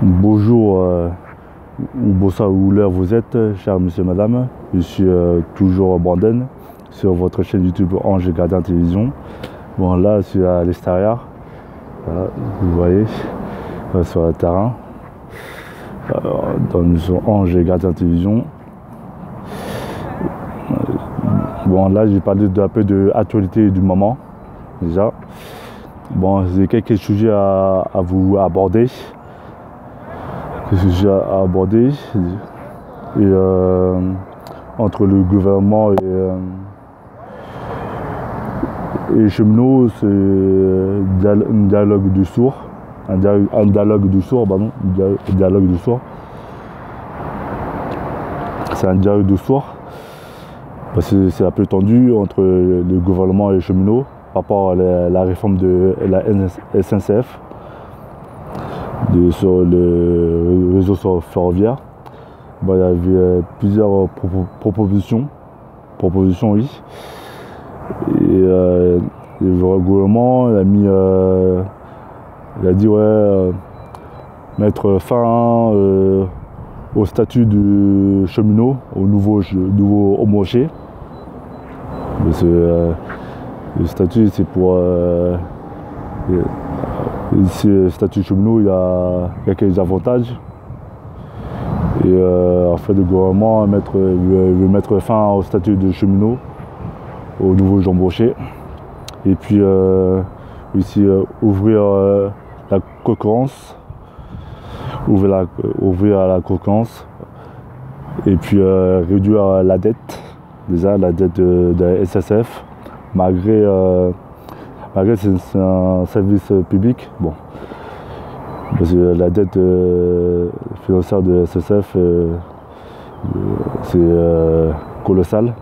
Bonjour, ou bonsoir, où l'heure vous êtes, chers monsieur, madame. Je suis toujours Brandon sur votre chaîne YouTube Ange Gardien Télévision. Bon, là, je suis à l'extérieur. Voilà, vous voyez, sur le terrain. Dans sur Ange Gardien Télévision. Bon, là, j'ai parlé un peu de l'actualité du moment, déjà. Bon, j'ai quelques sujets à vous aborder. Et entre le gouvernement et les cheminots, c'est un dialogue de sourds, un dialogue de sourds, pardon, un dialogue de sourds. C'est un dialogue de sourds parce que c'est un peu tendu entre le gouvernement et les cheminots par rapport à la réforme de la SNCF. Sur le réseau ferroviaire. Bon, il y avait plusieurs propositions, oui. Et le gouvernement il a dit mettre fin au statut de cheminot, au nouveau embauché. Le statut, c'est pour ici, le statut cheminot, il y a quelques avantages. Et en fait, le gouvernement veut mettre fin au statut de cheminot, aux nouveaux embauchés. Et puis ici, ouvrir la concurrence, ouvrir à la concurrence. Et puis réduire la dette, déjà la dette de la SNCF, malgré c'est un service public, bon, parce que la dette financière de SNCF c'est colossal,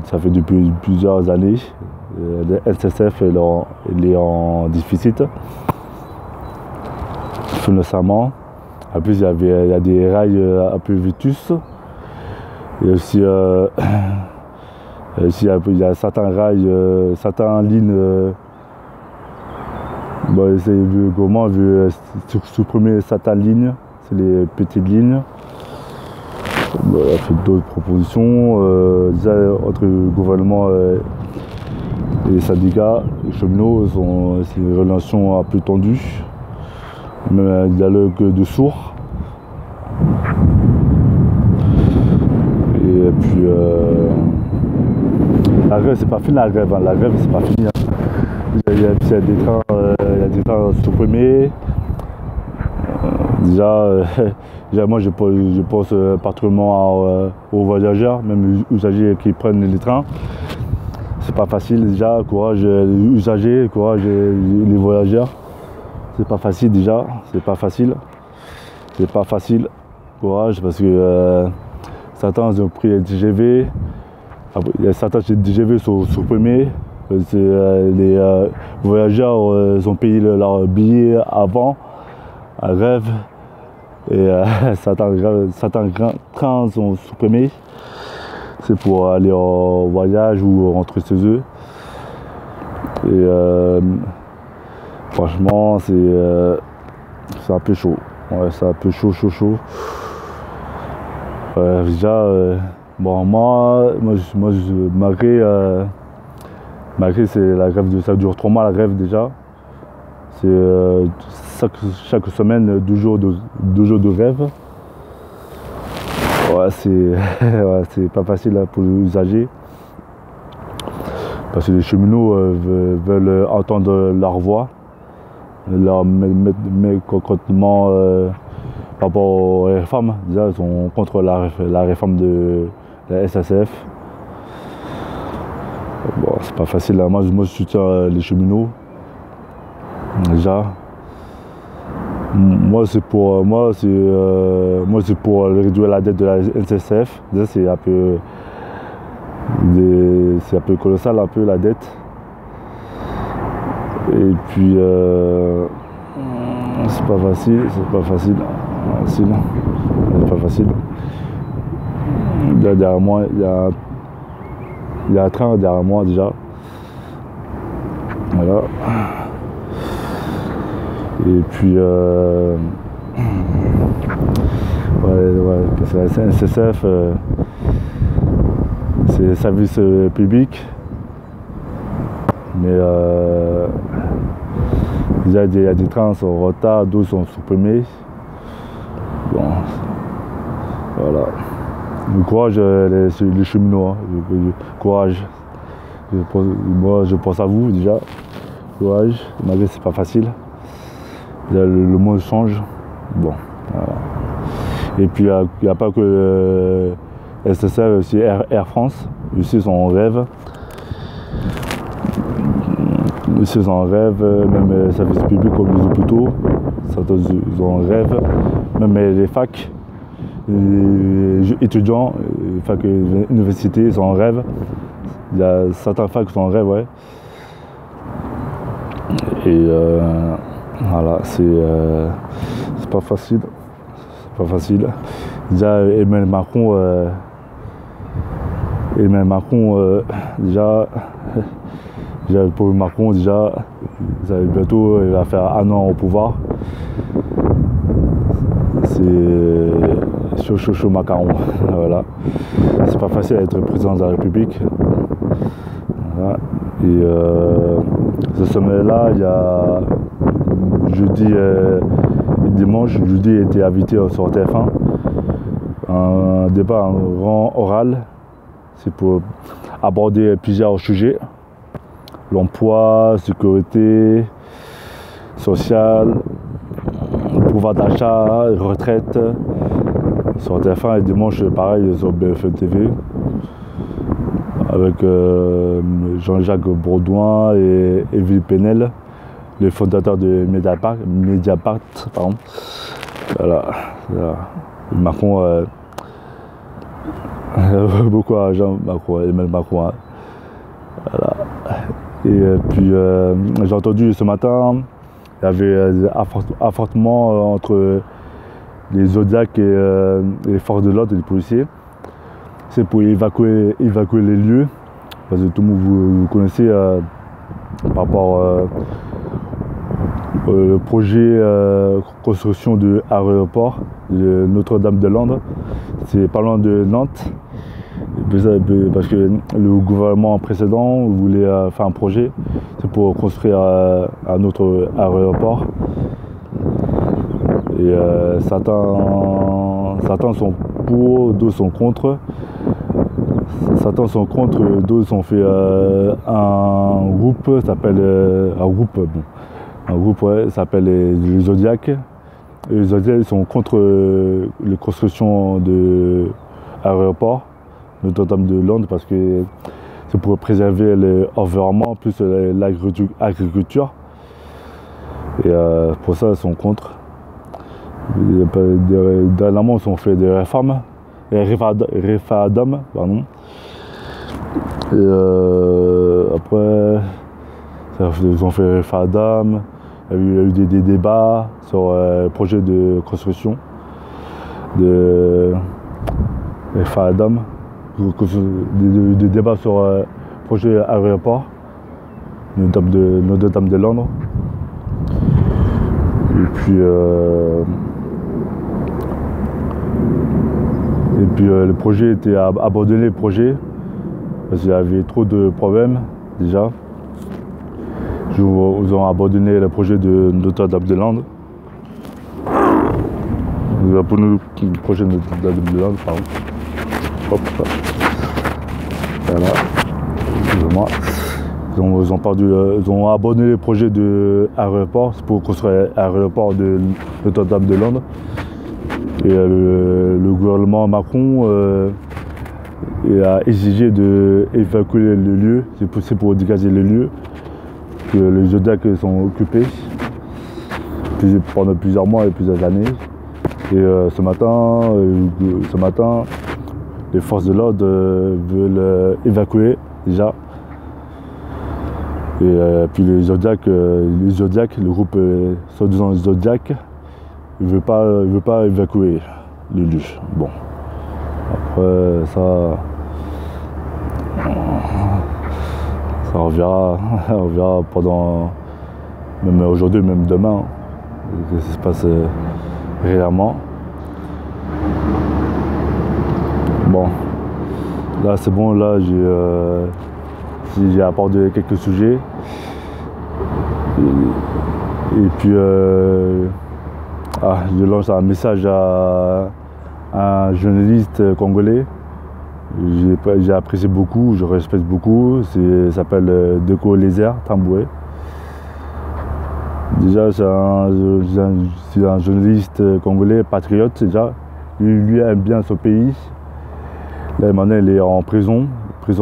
ça fait depuis plusieurs années. La SNCF est en déficit financièrement. En plus, il y a des rails un peu vétus. Et aussi, il y a certains rails, certaines lignes. Le gouvernement veut supprimer certaines lignes, c'est les petites lignes. Il a fait d'autres propositions. Déjà, entre le gouvernement et les syndicats, les cheminots, c'est une relation un peu tendue, même un dialogue de sourds. Et puis, la grève, c'est pas fini, la grève, c'est pas fini. Il y a des trains supprimés. Déjà, moi je pense particulièrement aux voyageurs, même aux usagers qui prennent les trains. C'est pas facile déjà, courage les usagers, courage les voyageurs. C'est pas facile déjà, c'est pas facile, courage, parce que certains ont pris les TGV, certains TGV sont supprimés. Les voyageurs ont payé leur billet avant la grève et certains trains sont supprimés. C'est pour aller en voyage ou rentrer chez eux. Et franchement, c'est un peu chaud. Ouais, c'est un peu chaud. Déjà, bon, malgré c'est la grève, ça dure 3 mois la grève déjà. C'est chaque semaine 2 jours de grève. Ouais, c'est pas facile pour les usagers. Parce que les cheminots veulent entendre leur voix, leur mécontentement par rapport aux réformes. Déjà, ils sont contre la réforme de la SNCF. Bon, c'est pas facile, moi je soutiens les cheminots. Déjà. Moi c'est pour réduire la dette de la SNCF. Déjà c'est un peu colossal un peu la dette. Et puis c'est pas facile. Là, derrière moi, il y a un train derrière moi déjà. Voilà. Et puis parce que la SNCF, c'est service public, mais il y a des trains qui sont en retard, d'autres sont supprimés. Bon, voilà. Du courage les cheminots, hein. Courage. Moi je pense à vous déjà. Courage, malgré que c'est pas facile. Le monde change. Bon, voilà. Et puis il n'y a pas que SSF, aussi Air France. Aussi ils sont en rêve. Aussi ils sont en rêve, même les services publics comme les hôpitaux, ils sont en rêve. Même les facs, les étudiants, les facs universités, ils sont en rêve. Il y a certains facs qui sont en rêve, ouais. Et voilà, c'est pas facile. C'est pas facile. Déjà, Emmanuel Macron, déjà, pour Macron, déjà, bientôt, il va faire 1 an au pouvoir. C'est chaud macaron. Voilà. C'est pas facile d'être président de la République. Voilà. Et ce sommet-là, il y a jeudi et dimanche, jeudi a été invité sur TF1. Un débat, un grand oral. C'est pour aborder plusieurs sujets. L'emploi, sécurité, sociale, pouvoir d'achat, retraite. Sur TF1 et dimanche, pareil, sur BFM TV. Avec Jean-Jacques Bourdouin et Evie Penel, les fondateurs de Mediapart, pardon. Voilà. Macron, beaucoup à Jean-Macron, Emmanuel Macron. Hein. Voilà. Et puis j'ai entendu ce matin, il y avait des affrontements entre les Zodiacs et les forces de l'ordre et les policiers. C'est pour évacuer les lieux, parce que tout le monde vous connaissez par rapport au projet construction de l'aéroport de Notre-Dame-de-Landes. C'est pas loin de Nantes, parce que le gouvernement précédent voulait faire un projet, c'est pour construire un autre aéroport. Et certains sont pour, d'autres sont contre. Certains sont contre, d'autres ont fait un groupe, s'appelle les Zodiacs. Et les Zodiacs sont contre les constructions de l'aéroport Notre-Dame-de-Landes parce que c'est pour préserver l'environnement plus l'agriculture. Et pour ça, ils sont contre. Dernièrement, ils ont fait des réformes, référendums, pardon. Et après, ils ont fait référendum, il y a eu des débats sur le projet de construction de référendum, des débats sur le projet aéroport Notre-Dame-de-Landes. Et puis le projet était abandonné, le projet, parce qu'il y avait trop de problèmes déjà. Ils ont abandonné le projet de Notre-Dame-de-Landes. Nous avons le projet de Notre-Dame-de-Landes, pardon. Hop, voilà. Excusez-moi. Ils ont abandonné le projet de l'aéroport pour construire l'aéroport de Notre-Dame-de-Landes. Et le gouvernement Macron a exigé d'évacuer le lieu, c'est possible pour dégager le lieu, que les Zodiacs sont occupés pendant plusieurs mois et plusieurs années. Et ce matin, les forces de l'ordre veulent évacuer déjà. Et puis les Zodiacs, le groupe soi-disant Zodiac, il veut pas évacuer le lieu. Bon, après ça on verra pendant, même aujourd'hui, même demain, ce qui se passe réellement. Bon, là c'est bon, là j'ai abordé quelques sujets. Et puis je lance un message à un journaliste congolais. J'ai apprécié beaucoup, je respecte beaucoup. Il s'appelle Deko Lézard Tamboué. Déjà, c'est un journaliste congolais patriote déjà. Lui aime bien son pays. Là maintenant il est en prison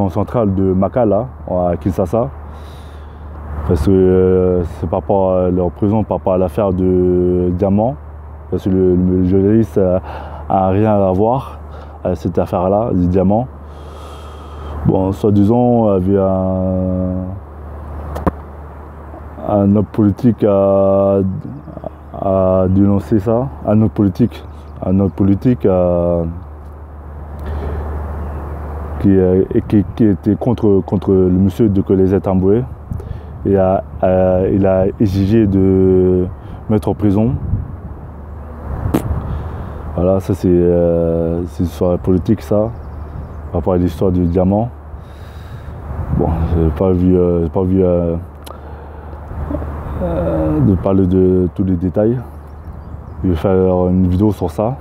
centrale de Makala à Kinshasa. Parce que c'est par rapport à leur prison, par rapport à l'affaire de Diamant. Parce que le journaliste a rien à voir à cette affaire-là, du Diamant. Bon, soi-disant, il y avait un homme politique à dénoncer ça. Un homme politique qui était contre le monsieur de Lézard Tamboué. Et il a exigé de mettre en prison. Voilà, ça c'est une histoire politique, ça, par rapport à l'histoire du Diamant. Bon, j'ai pas vu de parler de tous les détails. Je vais faire une vidéo sur ça.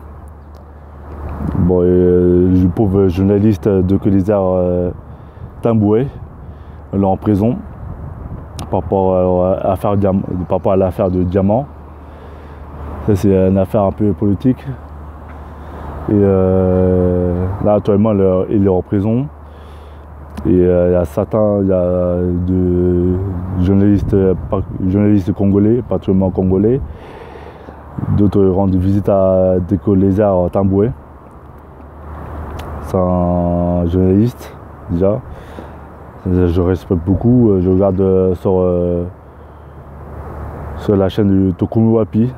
Bon, le pauvre journaliste de Lézard Tamboué, il est en prison par rapport à l'affaire de Diamant. Ça c'est une affaire un peu politique. Et là actuellement il est en prison. Et il y a de journalistes congolais, particulièrement congolais. D'autres rendent visite à Deko Lézard Tamboué. C'est un journaliste déjà. Je respecte beaucoup. Je regarde sur la chaîne de Tokumi Wapi.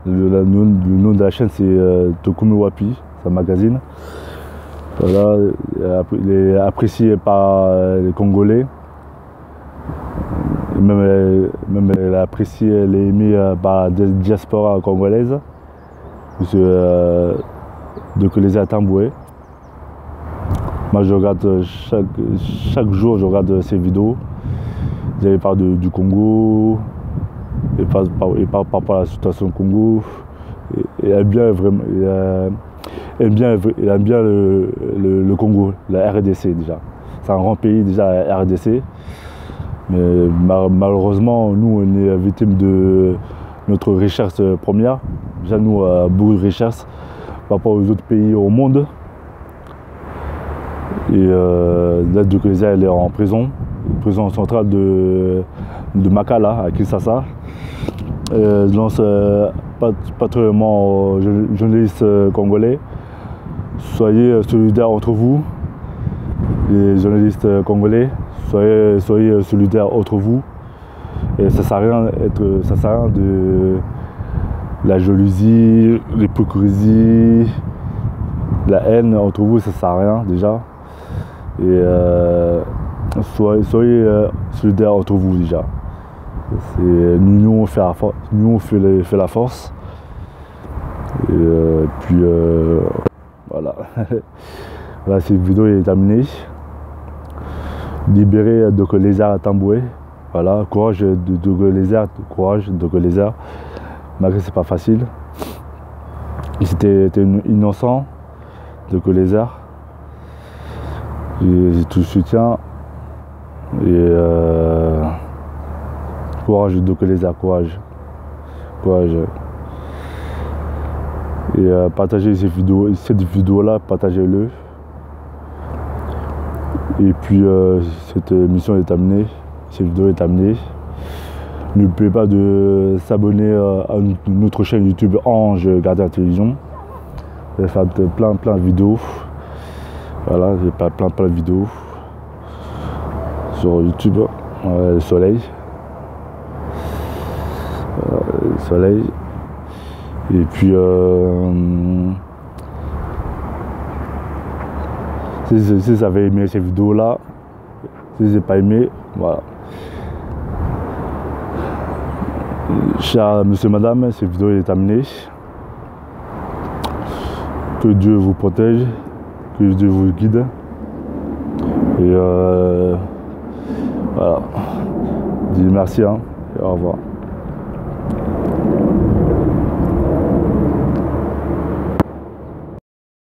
Le nom de la chaîne c'est Tokumi Wapi, c'est un magazine. Voilà, il est apprécié par les Congolais. Même elle est appréciée, elle est aimée par la diaspora congolaise. Monsieur Deko Lézard Tamboué. Moi je regarde chaque jour, je regarde ses vidéos. Il parle du Congo. Il parle par rapport à la situation au Congo. Il aime bien vraiment, il aime bien le Congo, la RDC déjà. C'est un grand pays déjà, la RDC. Mais malheureusement, nous on est victime de notre recherche première. Déjà nous, beaucoup de recherches par rapport aux autres pays au monde. Et là, Deko Lézard, elle est en prison centrale de Makala à Kinshasa. Je lance particulièrement aux journalistes congolais. Soyez solidaires entre vous, les journalistes congolais. Soyez solidaires entre vous. Et ça sert à rien de la jalousie, l'hypocrisie, la haine entre vous, ça sert à rien déjà. Et soyez solidaires entre vous déjà. L'union fait la force. Et puis voilà. Voilà, cette vidéo est terminée. Libérer Deko Lézard Tamboué. Voilà, courage de Deko Lézard, malgré que c'est pas facile. C'était innocent, Deko Lézard. J'ai tout le soutien. Et courage de Deko Lézard, courage. Et partagez cette vidéo-là, partagez-le. Et puis cette émission est terminée, cette vidéo est terminée. N'oubliez pas de s'abonner à notre chaîne YouTube Ange Gardien Télévision. Je vais faire plein de vidéos. Voilà, j'ai plein de vidéos sur YouTube. Le soleil. Et puis si vous avez aimé cette vidéo là, si vous n'avez pas aimé, voilà. Cher monsieur, madame, cette vidéo est terminée. Que Dieu vous protège, que Dieu vous guide. Et voilà. Je dis merci, hein, et au revoir.